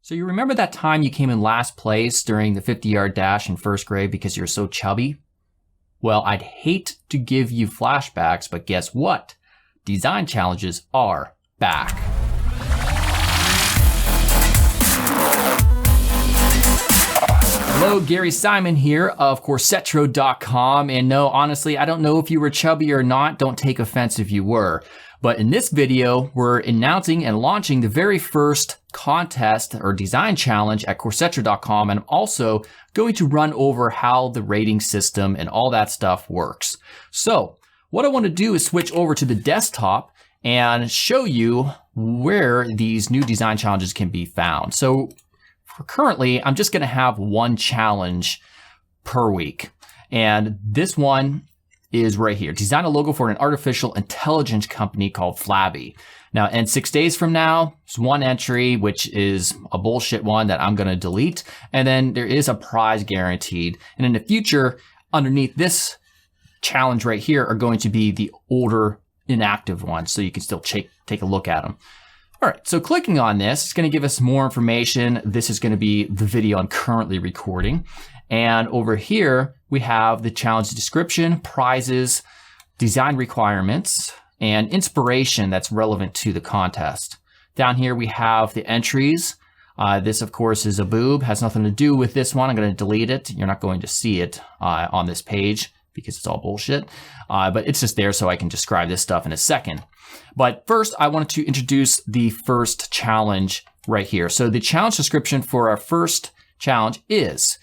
So you remember that time you came in last place during the 50-yard dash in first grade because you're so chubby? Well, I'd hate to give you flashbacks, but guess what? Design challenges are back. Hello, Gary Simon here of Coursetro.com. And no, honestly, I don't know if you were chubby or not. Don't take offense if you were. But in this video, we're announcing and launching the very first contest or design challenge at Coursetro.com. And I'm also going to run over how the rating system and all that stuff works. So what I want to do is switch over to the desktop and show you where these new design challenges can be found. So currently, I'm just going to have one challenge per week. And this one is right here. Design a logo for an artificial intelligence company called Flabbi. Now, and 6 days from now, there's one entry, which is a bullshit one that I'm going to delete. And then there is a prize guaranteed. And in the future, underneath this challenge right here are going to be the older inactive ones. So you can still take a look at them. All right, so clicking on this, it's going to give us more information. This is going to be the video I'm currently recording. And over here, we have the challenge description, prizes, design requirements, and inspiration that's relevant to the contest. Down here, we have the entries. This, of course, is a boob, has nothing to do with this one. I'm going to delete it. You're not going to see it on this page because it's all bullshit. But it's just there so I can describe this stuff in a second. But first, I wanted to introduce the first challenge right here. So the challenge description for our first challenge is,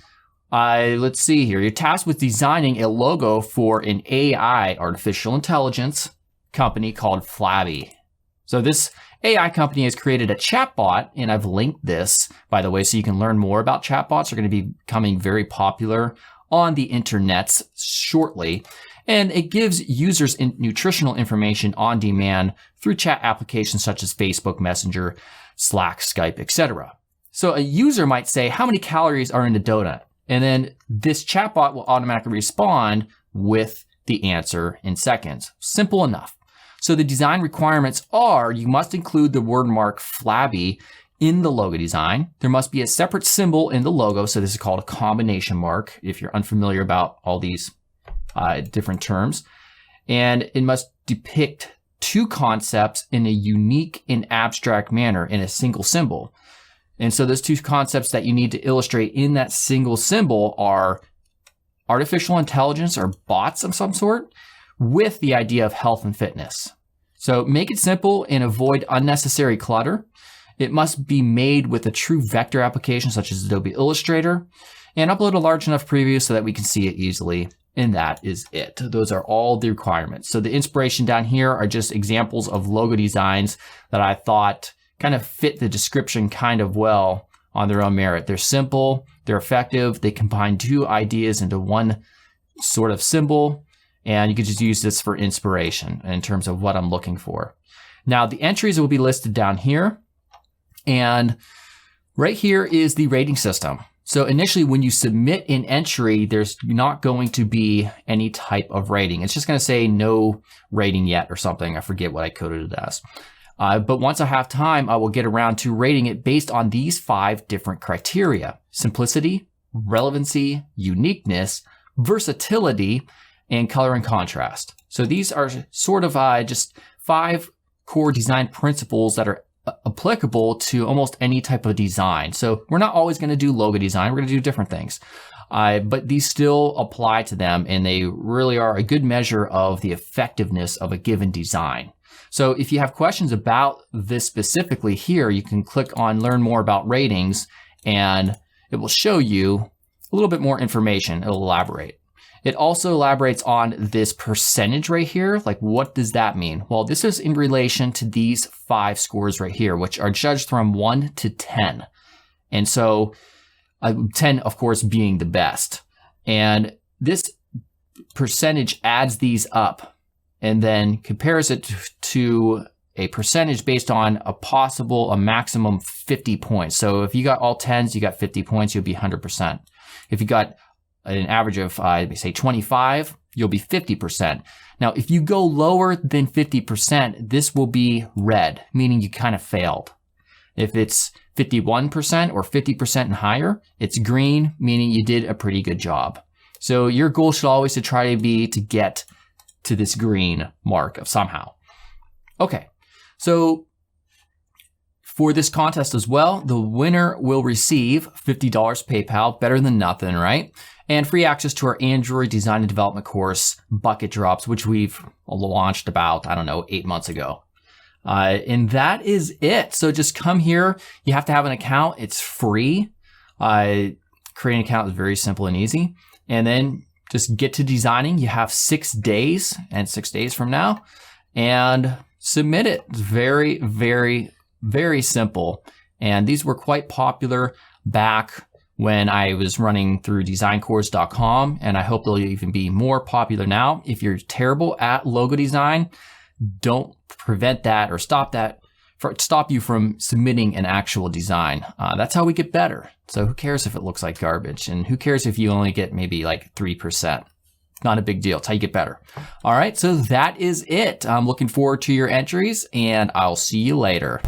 let's see here. You're tasked with designing a logo for an AI, artificial intelligence, company called Flabbi. So this AI company has created a chatbot, and I've linked this, by the way, so you can learn more about chatbots. They're going to be becoming very popular on the internets shortly. And it gives users nutritional information on demand through chat applications such as Facebook Messenger, Slack, Skype, etc. So a user might say, how many calories are in a donut? And then this chatbot will automatically respond with the answer in seconds. Simple enough. So the design requirements are, you must include the word mark Flabbi in the logo design. There must be a separate symbol in the logo. So this is called a combination mark, if you're unfamiliar about all these different terms. And it must depict two concepts in a unique and abstract manner in a single symbol. And so those two concepts that you need to illustrate in that single symbol are artificial intelligence or bots of some sort with the idea of health and fitness. So make it simple and avoid unnecessary clutter. It must be made with a true vector application such as Adobe Illustrator, and upload a large enough preview so that we can see it easily. And that is it. Those are all the requirements. So the inspiration down here are just examples of logo designs that I thought kind of fit the description kind of well on their own merit. They're simple, they're effective, they combine two ideas into one sort of symbol, and you can just use this for inspiration in terms of what I'm looking for. Now the entries will be listed down here, and right here is the rating system. So initially when you submit an entry, there's not going to be any type of rating. It's just going to say no rating yet or something. I forget what I coded it as. But once I have time, I will get around to rating it based on these 5 different criteria: simplicity, relevancy, uniqueness, versatility, and color and contrast. So these are sort of just 5 core design principles that are applicable to almost any type of design. So we're not always going to do logo design. We're going to do different things. But these still apply to them, and they really are a good measure of the effectiveness of a given design. So if you have questions about this specifically here, you can click on Learn More About Ratings, and it will show you a little bit more information. It'll elaborate. It also elaborates on this percentage right here. Like, what does that mean? Well, this is in relation to these 5 scores right here, which are judged from 1 to 10. And so 10, of course, being the best. And this percentage adds these up and then compares it to a percentage based on a maximum 50 points. So if you got all 10s, you got 50 points, you'll be 100%. If you got an average of, say, 25, you'll be 50%. Now, if you go lower than 50%, this will be red, meaning you kind of failed. If it's 51% or 50% and higher, it's green, meaning you did a pretty good job. So your goal should always try to be to get to this green mark of somehow. Okay, so for this contest as well, the winner will receive $50 PayPal, better than nothing, right? And free access to our Android design and development course, Bucket Drops, which we've launched about, 8 months ago. And that is it. So just come here. You have to have an account. It's free. Creating an account is very simple and easy. And then just get to designing. You have 6 days, and 6 days from now, and submit it. It's very, very, very simple. And these were quite popular back when I was running through designcourse.com, and I hope they'll even be more popular now. If you're terrible at logo design, don't prevent that or stop you from submitting an actual design. That's how we get better. So who cares if it looks like garbage, and who cares if you only get maybe like 3%? Not a big deal. It's how you get better. All right, so that is it. I'm looking forward to your entries, and I'll see you later.